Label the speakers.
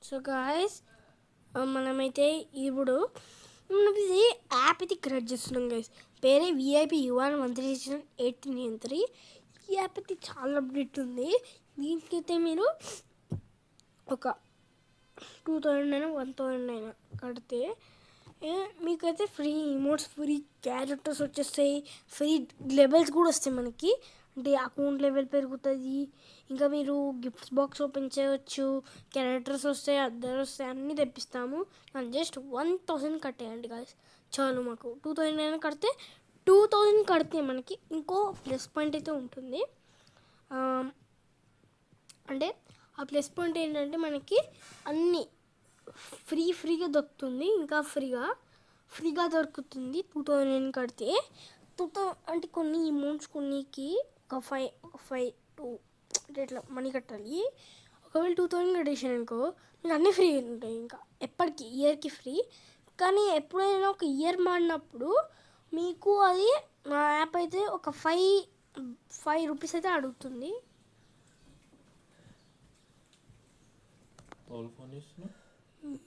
Speaker 1: So guys మనమైతే ఇప్పుడు ఇది యాప్ అయితే క్రియేట్ చేస్తున్నాం గైస్. పేరే విఐపి యువన్ 1318 ఈ యాప్ అయితే చాలా అప్డేట్ ఉంది. దీనికైతే మీరు ఒక 2000 అయినా 1000 అయినా కడితే మీకైతే ఫ్రీ ఇమోట్స్, ఫ్రీ క్యారెక్టర్స్ వచ్చేస్తాయి, ఫ్రీ లెవెల్స్ కూడా వస్తాయి మనకి. అంటే అకౌంట్ లెవెల్ పెరుగుతుంది, ఇంకా మీరు గిఫ్ట్స్ బాక్స్ ఓపెన్ చేయవచ్చు, క్యారెక్టర్స్ వస్తాయి, అద్దరు వస్తాయి, అన్నీ తెప్పిస్తాము. జస్ట్ 1000 కట్టేయండి గాయస్ చాలు. మాకు 2000 అయినా కడితే 2000 కడితే మనకి ఇంకో ప్లస్ పాయింట్ అయితే ఉంటుంది. అంటే ఆ ప్లస్ పాయింట్ ఏంటంటే మనకి అన్నీ ఫ్రీగా దొరుకుతుంది. ఇంకా ఫ్రీగా దొరుకుతుంది 2000 కడితే. అంటే కొన్ని అమౌంట్స్ కొన్నికి ఒక 5 అంటే ఇట్లా మనీ కట్టాలి. ఒకవేళ 2000 కట్టేసాను అనుకో మీకు అన్నీ ఫ్రీ ఉంటాయి, ఇంకా ఎప్పటికీ ఇయర్కి ఫ్రీ. కానీ ఎప్పుడైనా ఒక ఇయర్ మాడినప్పుడు మీకు అది మా యాప్ అయితే ఒక 5 రూపీస్ అయితే అడుగుతుంది.